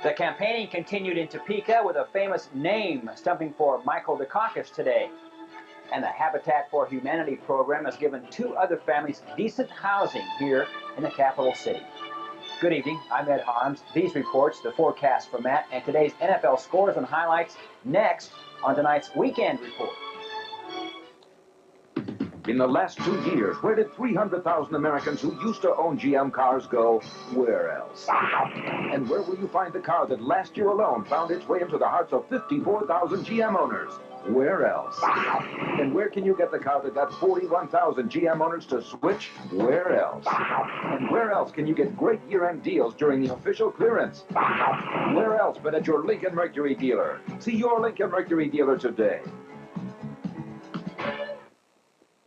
The campaigning continued in Topeka with a famous name stumping for Michael Dukakis today. And the Habitat for Humanity program has given 2 other families decent housing here in the capital city. Good evening, I'm Ed Harms. These reports, the forecast from Matt, and today's NFL scores and highlights next on tonight's Weekend Report. In the last 2 years, where did 300,000 Americans who used to own GM cars go? Where else? And where will you find the car that last year alone found its way into the hearts of 54,000 GM owners? Where else? And where can you get the car that got 41,000 GM owners to switch? Where else? And where else can you get great year-end deals during the official clearance? Where else but at your Lincoln Mercury dealer? See your Lincoln Mercury dealer today.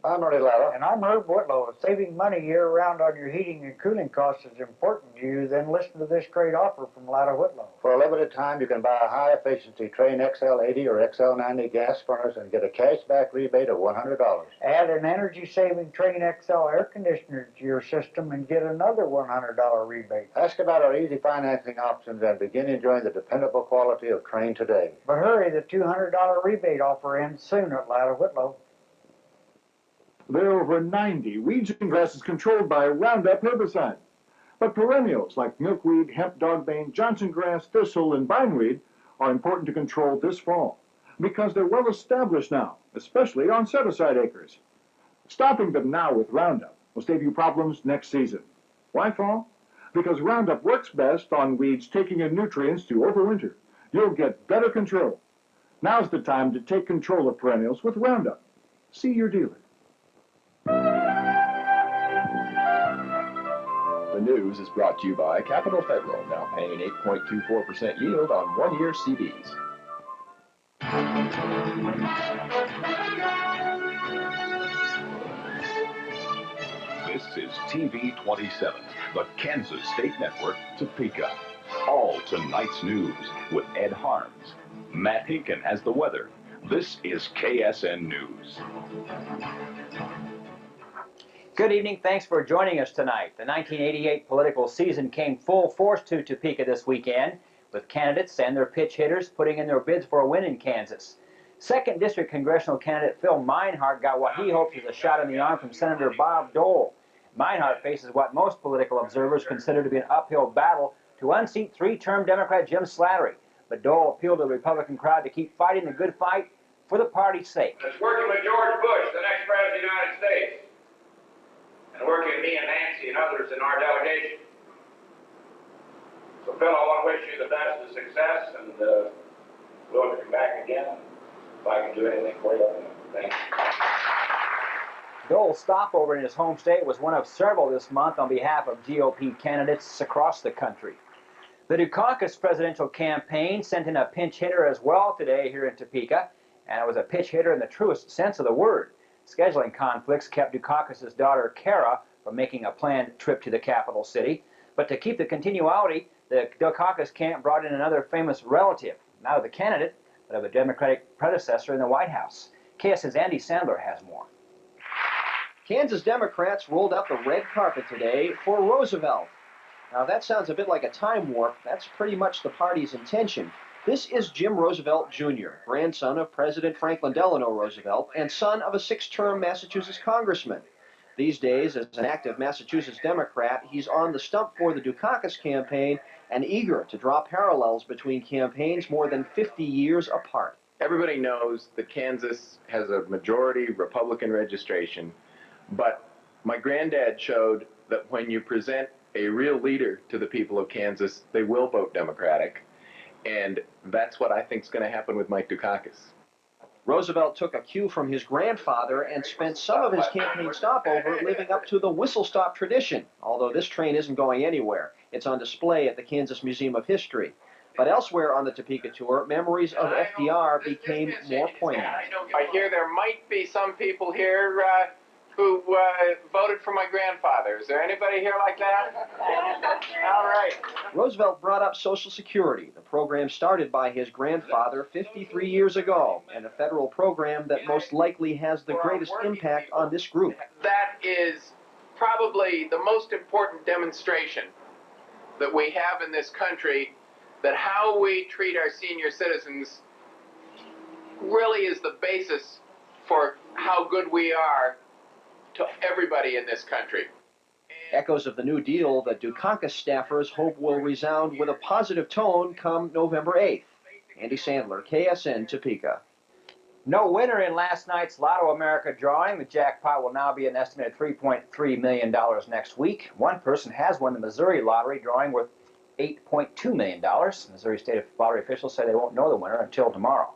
I'm Ernie Latta. And I'm Herb Whitlow. Saving money year-round on your heating and cooling costs is important to you, then listen to this great offer from Latta Whitlow. For a limited time, you can buy a high-efficiency Trane XL80 or XL90 gas furnace and get a cash-back rebate of $100. Add an energy-saving Trane XL air conditioner to your system and get another $100 rebate. Ask about our easy financing options and begin enjoying the dependable quality of Trane today. But hurry, the $200 rebate offer ends soon at Latta Whitlow. There are over 90 weeds and grasses controlled by Roundup herbicide. But perennials like milkweed, hemp dogbane, Johnson grass, thistle, and bindweed are important to control this fall because they're well established now, especially on set-aside acres. Stopping them now with Roundup will save you problems next season. Why fall? Because Roundup works best on weeds taking in nutrients to overwinter. You'll get better control. Now's the time to take control of perennials with Roundup. See your dealer. The news is brought to you by Capital Federal, now paying an 8.24% yield on 1-year CDs. This is TV 27, the Kansas State Network, Topeka. All tonight's news with Ed Harms. Matt Hinken has the weather. This is KSN News. Good evening. Thanks for joining us tonight. The 1988 political season came full force to Topeka this weekend, with candidates and their pitch hitters putting in their bids for a win in Kansas. 2nd District Congressional candidate Phil Meinhardt got what he hopes is a shot in the arm from Senator Bob Dole. Meinhardt faces what most political observers consider to be an uphill battle to unseat 3-term Democrat Jim Slattery. But Dole appealed to the Republican crowd to keep fighting the good fight for the party's sake. It's working with George Bush, the next president of the United States, and working with me and Nancy and others in our delegation. So, Phil, I want to wish you the best of success, and willing to come back again if I can do anything for you. Thank you. Dole's stopover in his home state was one of several this month on behalf of GOP candidates across the country. The Dukakis presidential campaign sent in a pinch hitter as well today here in Topeka, and it was a pinch hitter in the truest sense of the word. Scheduling conflicts kept Dukakis' daughter, Kara, from making a planned trip to the capital city. But to keep the continuity, the Dukakis camp brought in another famous relative, not of the candidate, but of a Democratic predecessor in the White House. KSN's Andy Sandler has more. Kansas Democrats rolled out the red carpet today for Roosevelt. Now, that sounds a bit like a time warp. That's pretty much the party's intention. This is Jim Roosevelt, Jr., grandson of President Franklin Delano Roosevelt and son of a 6-term Massachusetts congressman. These days, as an active Massachusetts Democrat, he's on the stump for the Dukakis campaign and eager to draw parallels between campaigns more than 50 years apart. Everybody knows that Kansas has a majority Republican registration, but my granddad showed that when you present a real leader to the people of Kansas, they will vote Democratic. And that's what I think is going to happen with Mike Dukakis. Roosevelt took a cue from his grandfather and spent some of his campaign stopover living up to the whistle-stop tradition, although this train isn't going anywhere. It's on display at the Kansas Museum of History. But elsewhere on the Topeka tour, memories of FDR became more poignant. I hear there might be some people here who voted for my grandfather. Is there anybody here like that? All right. Roosevelt brought up Social Security, the program started by his grandfather 53 years ago, and a federal program that most likely has the greatest impact on this group. That is probably the most important demonstration that we have in this country that how we treat our senior citizens really is the basis for how good we are to everybody in this country. Echoes of the New Deal that Dukakis staffers hope will resound with a positive tone come November 8th. Andy Sandler, KSN, Topeka. No winner in last night's Lotto America drawing. The jackpot will now be an estimated $3.3 million next week. One person has won the Missouri lottery drawing worth $8.2 million. Missouri State lottery officials say they won't know the winner until tomorrow.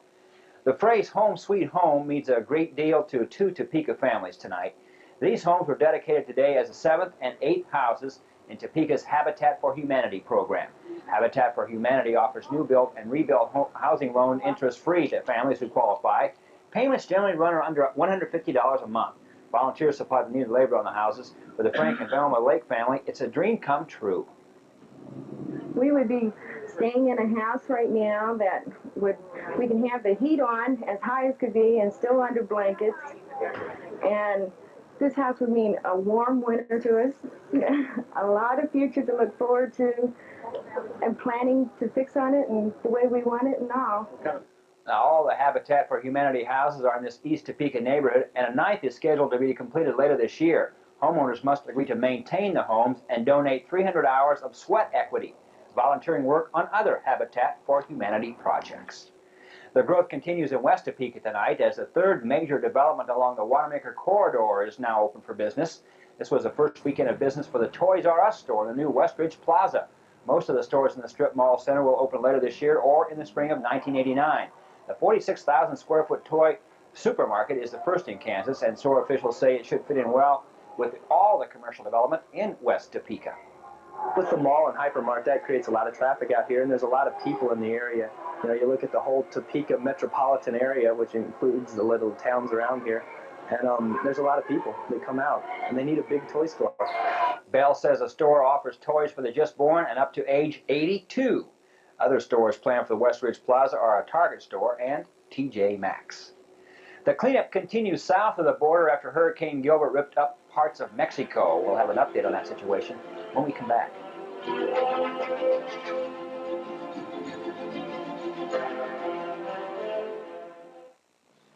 The phrase home sweet home means a great deal to two Topeka families tonight. These homes were dedicated today as the 7th and 8th houses in Topeka's Habitat for Humanity program. Habitat for Humanity offers new built and rebuilt housing loan interest-free to families who qualify. Payments generally run under $150 a month. Volunteers supply the needed labor on the houses. For the Frank and Velma Lake family, it's a dream come true. We would be staying in a house right now that we can have the heat on as high as could be and still under blankets. And this house would mean a warm winter to us, a lot of future to look forward to, and planning to fix on it and the way we want it and all. Now, all the Habitat for Humanity houses are in this East Topeka neighborhood, and a ninth is scheduled to be completed later this year. Homeowners must agree to maintain the homes and donate 300 hours of sweat equity, volunteering work on other Habitat for Humanity projects. The growth continues in West Topeka tonight as the third major development along the Watermaker Corridor is now open for business. This was the first weekend of business for the Toys R Us store in the new Westridge Plaza. Most of the stores in the Strip Mall Center will open later this year or in the spring of 1989. The 46,000 square foot toy supermarket is the first in Kansas, and store officials say it should fit in well with all the commercial development in West Topeka. With the mall and hypermart, that creates a lot of traffic out here, and there's a lot of people in the area. You know, you look at the whole Topeka metropolitan area, which includes the little towns around here, and there's a lot of people that come out, and they need a big toy store. Bell says the store offers toys for the just born and up to age 82. Other stores planned for the Westridge Plaza are a Target store and TJ Maxx. The cleanup continues south of the border after Hurricane Gilbert ripped up parts of Mexico. We'll have an update on that situation when we come back.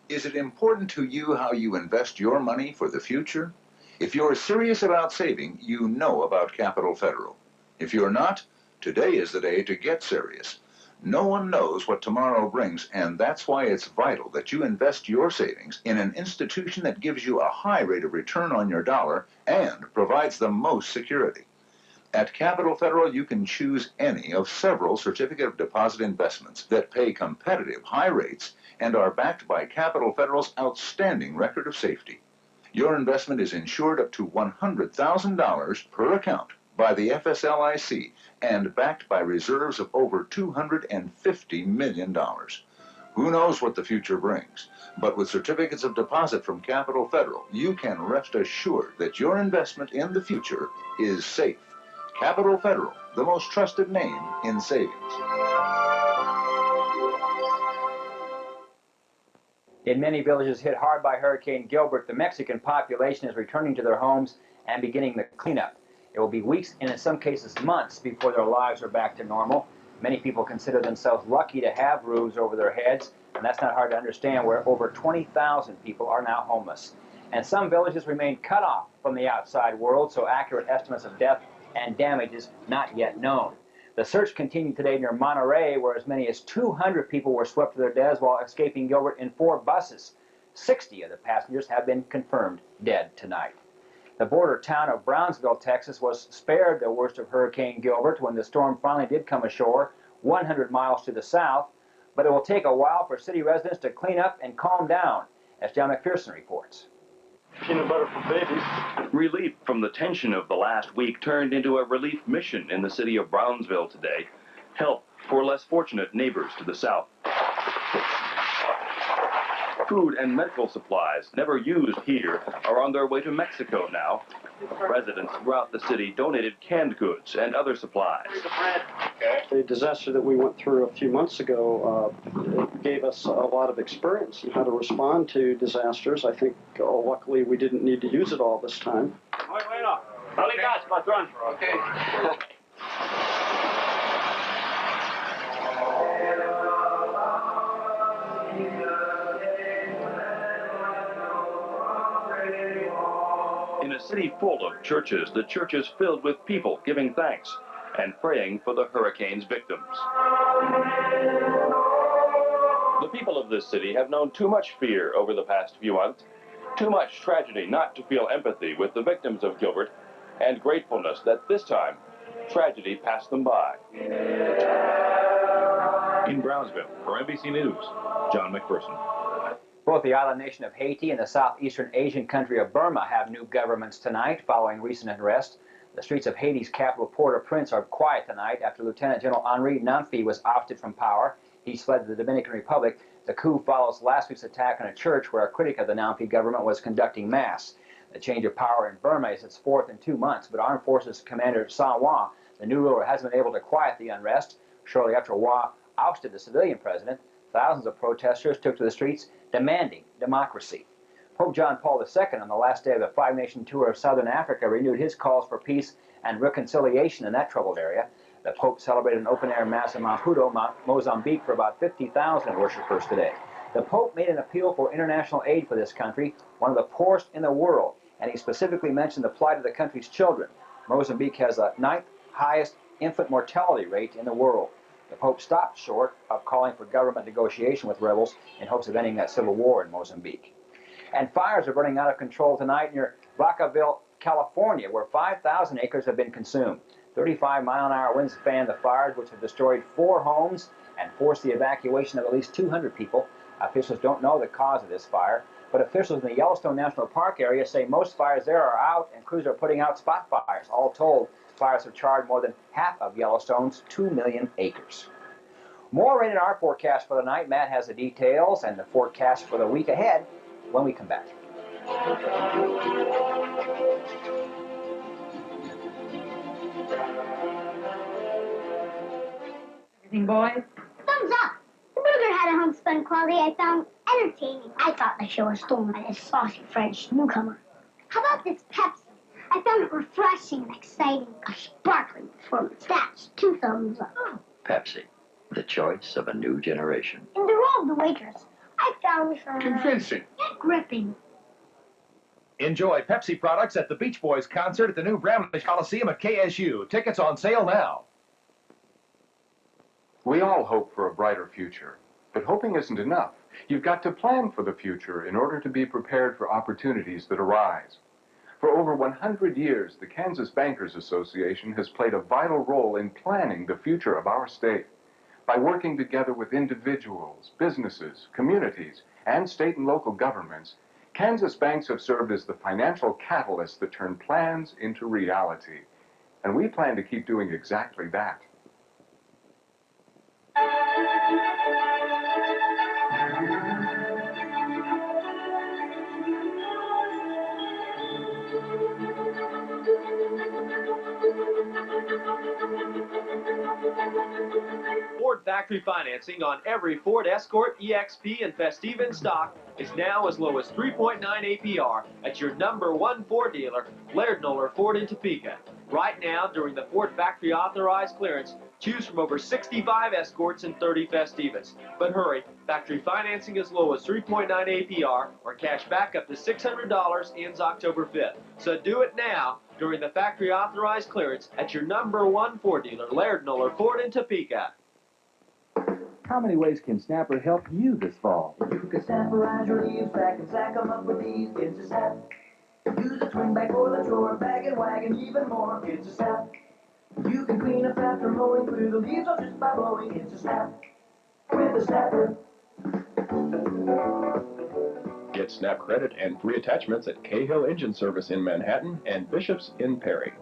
Is it important to you how you invest your money for the future? If you're serious about saving, you know about Capital Federal. If you're not, today is the day to get serious. No one knows what tomorrow brings, and that's why it's vital that you invest your savings in an institution that gives you a high rate of return on your dollar and provides the most security. At Capital Federal, you can choose any of several certificate of deposit investments that pay competitive high rates and are backed by Capital Federal's outstanding record of safety. Your investment is insured up to $100,000 per account by the FSLIC and backed by reserves of over $250 million. Who knows what the future brings? But with certificates of deposit from Capital Federal, you can rest assured that your investment in the future is safe. Capital Federal, the most trusted name in savings. In many villages hit hard by Hurricane Gilbert, the Mexican population is returning to their homes and beginning the cleanup. It will be weeks and in some cases months before their lives are back to normal. Many people consider themselves lucky to have roofs over their heads, and that's not hard to understand where over 20,000 people are now homeless. And some villages remain cut off from the outside world, so accurate estimates of death and damage is not yet known. The search continued today near Monterey, where as many as 200 people were swept to their deaths while escaping Gilbert in 4 buses. 60 of the passengers have been confirmed dead tonight. The border town of Brownsville, Texas, was spared the worst of Hurricane Gilbert when the storm finally did come ashore 100 miles to the south, but it will take a while for city residents to clean up and calm down, as John McPherson reports. Peanut butter for babies. Relief from the tension of the last week turned into a relief mission in the city of Brownsville today. Help for less fortunate neighbors to the south. Food and medical supplies never used here are on their way to Mexico now. Residents throughout the city donated canned goods and other supplies. The disaster that we went through a few months ago gave us a lot of experience in how to respond to disasters. I think, luckily, we didn't need to use it all this time. a city full of churches, the churches filled with people giving thanks and praying for the hurricane's victims. The people of this city have known too much fear over the past few months, too much tragedy not to feel empathy with the victims of Gilbert, and gratefulness that this time, tragedy passed them by. In Brownsville, for NBC News, John McPherson. Both the island nation of Haiti and the southeastern Asian country of Burma have new governments tonight following recent unrest. The streets of Haiti's capital, Port-au-Prince, are quiet tonight after Lieutenant General Henri Namphy was ousted from power. He's fled to the Dominican Republic. The coup follows last week's attack on a church where a critic of the Namphy government was conducting mass. The change of power in Burma is its fourth in 2 months, but Armed Forces Commander San Hua, the new ruler, hasn't been able to quiet the unrest. Shortly after Hua ousted the civilian president, thousands of protesters took to the streets demanding democracy. Pope John Paul II, on the last day of the five-nation tour of southern Africa, renewed his calls for peace and reconciliation in that troubled area. The Pope celebrated an open-air mass in Maputo, Mozambique, for about 50,000 worshipers today. The Pope made an appeal for international aid for this country, one of the poorest in the world, and he specifically mentioned the plight of the country's children. Mozambique has the 9th highest infant mortality rate in the world. The Pope stopped short of calling for government negotiation with rebels in hopes of ending that civil war in Mozambique. And fires are burning out of control tonight near Vacaville, California, where 5,000 acres have been consumed. 35-mile-an-hour winds fanned the fires, which have destroyed 4 homes and forced the evacuation of at least 200 people. Officials don't know the cause of this fire, but officials in the Yellowstone National Park area say most fires there are out and crews are putting out spot fires. All told, fires have charred more than half of Yellowstone's 2 million acres. More rain in our forecast for the night. Matt has the details and the forecast for the week ahead when we come back. Everything, boys? Thumbs up. The burger had a homespun quality I found entertaining. I thought the show was stolen by this saucy French newcomer. How about this Pepsi? I found it refreshing and exciting. A sparkling performance. That's 2 thumbs up. Oh. Pepsi, the choice of a new generation. And the role of the waitress, I found her convincing and gripping. Enjoy Pepsi products at the Beach Boys concert at the new Bramlage Coliseum at KSU. Tickets on sale now. We all hope for a brighter future, but hoping isn't enough. You've got to plan for the future in order to be prepared for opportunities that arise. For over 100 years, the Kansas Bankers Association has played a vital role in planning the future of our state. By working together with individuals, businesses, communities, and state and local governments, Kansas banks have served as the financial catalyst that turn plans into reality. And we plan to keep doing exactly that. Ford factory financing on every Ford Escort, EXP, and Festiva in stock is now as low as 3.9 APR at your #1 Ford dealer, Laird Noller Ford in Topeka. Right now, during the Ford factory authorized clearance, choose from over 65 Escorts and 30 Festivas. But hurry, factory financing as low as 3.9 APR or cash back up to $600 ends October 5th. So do it now during the factory authorized clearance at your #1 Ford dealer, Laird Noller Ford in Topeka. How many ways can Snapper help you this fall? You can snapperize your leaves back and sack them up with these. It's a snap. Use a swing bag for the drawer, bag and wagon, even more. It's a snap. You can clean up after mowing through the leaves or just by blowing. It's a snap with a snapper. Get Snap credit and free attachments at Cahill Engine Service in Manhattan and Bishop's in Perry.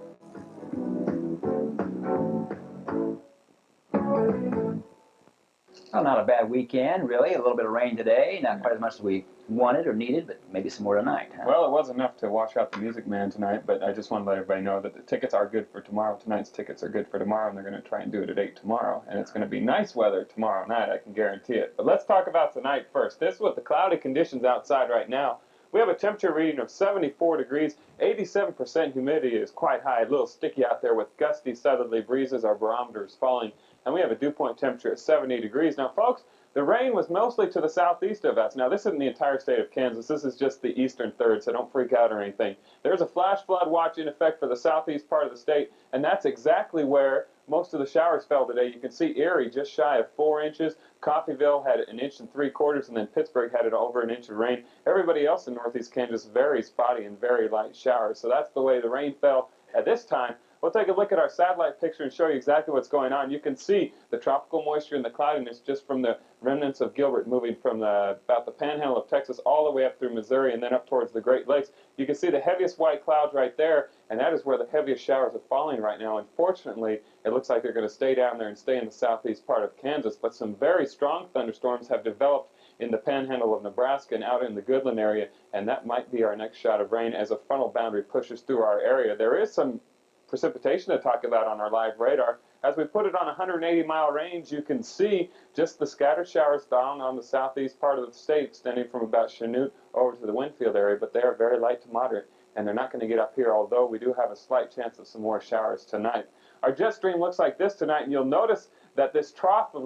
Well, not a bad weekend, really. A little bit of rain today. Not quite as much as we wanted or needed, but maybe some more tonight. Huh? Well, it was enough to wash out the Music Man tonight, but I just want to let everybody know that the tickets are good for tomorrow. Tonight's tickets are good for tomorrow, and they're going to try and do it at 8 tomorrow. And it's going to be nice weather tomorrow night, I can guarantee it. But let's talk about tonight first. This is with the cloudy conditions outside right now. We have a temperature reading of 74 degrees. 87% humidity is quite high. A little sticky out there with gusty southerly breezes. Our barometer is falling and we have a dew point temperature at 70 degrees. Now, folks, the rain was mostly to the southeast of us. Now, this isn't the entire state of Kansas. This is just the eastern third, so don't freak out or anything. There's a flash flood watch in effect for the southeast part of the state, and that's exactly where most of the showers fell today. You can see Erie just shy of 4 inches. Coffeyville had 1 3/4 inches, and then Pittsburgh had over 1 inch of rain. Everybody else in northeast Kansas, very spotty and very light showers. So that's the way the rain fell at this time. We'll take a look at our satellite picture and show you exactly what's going on. You can see the tropical moisture and the cloudiness just from the remnants of Gilbert moving from about the panhandle of Texas all the way up through Missouri and then up towards the Great Lakes. You can see the heaviest white clouds right there, and that is where the heaviest showers are falling right now. Unfortunately, it looks like they're going to stay down there and stay in the southeast part of Kansas, but some very strong thunderstorms have developed in the panhandle of Nebraska and out in the Goodland area, and that might be our next shot of rain as a frontal boundary pushes through our area. There is some precipitation to talk about on our live radar. As we put it on a 180-mile range, you can see just the scattered showers down on the southeast part of the state, extending from about Chanute over to the Winfield area, but they are very light to moderate, and they're not going to get up here, although we do have a slight chance of some more showers tonight. Our jet stream looks like this tonight, and you'll notice that this trough of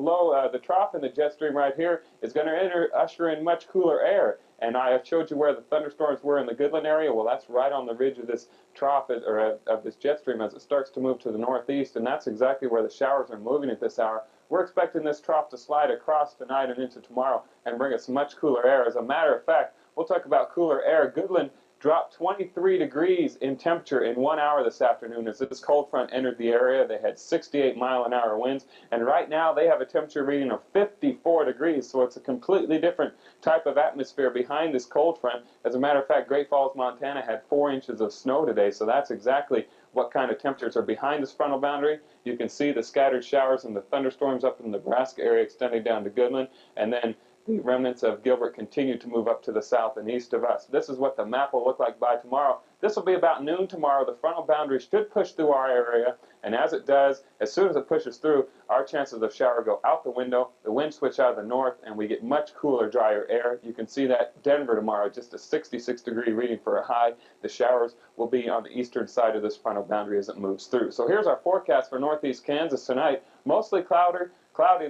the trough in the jet stream right here is going to usher in much cooler air. And I have showed you where the thunderstorms were in the Goodland area. Well, that's right on the ridge of this trough of this jet stream as it starts to move to the northeast, and that's exactly where the showers are moving at this hour. We're expecting this trough to slide across tonight and into tomorrow and bring us much cooler air. As a matter of fact, we'll talk about cooler air. Goodland dropped 23 degrees in temperature in 1 hour this afternoon as this cold front entered the area. They had 68-mile-an-hour winds, and right now they have a temperature reading of 54 degrees, so it's a completely different type of atmosphere behind this cold front. As a matter of fact, Great Falls, Montana had 4 inches of snow today, so that's exactly what kind of temperatures are behind this frontal boundary. You can see the scattered showers and the thunderstorms up in the Nebraska area extending down to Goodland, and then the remnants of Gilbert continue to move up to the south and east of us. This is what the map will look like by tomorrow. This will be about noon tomorrow. The frontal boundary should push through our area, and as it does, as soon as it pushes through, our chances of shower go out the window, the winds switch out of the north, and we get much cooler, drier air. You can see that Denver tomorrow, just a 66-degree reading for a high. The showers will be on the eastern side of this frontal boundary as it moves through. So here's our forecast for northeast Kansas tonight. Mostly cloudy.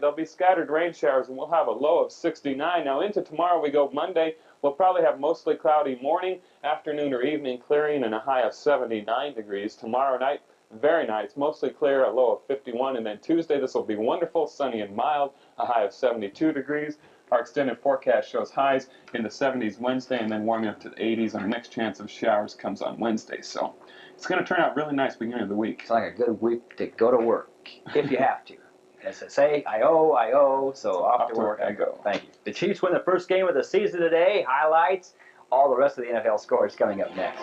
There'll be scattered rain showers, and we'll have a low of 69. Now into tomorrow, we go Monday. We'll probably have mostly cloudy morning, afternoon, or evening clearing, and a high of 79 degrees. Tomorrow night, very nice, mostly clear, a low of 51. And then Tuesday, this will be wonderful, sunny and mild, a high of 72 degrees. Our extended forecast shows highs in the 70s Wednesday and then warming up to the 80s, and the next chance of showers comes on Wednesday. So it's going to turn out really nice beginning of the week. It's like a good week to go to work, if you have to. As they say, I owe, so off to work I go. Thank you. The Chiefs win the first game of the season today. Highlights, all the rest of the NFL scores coming up next.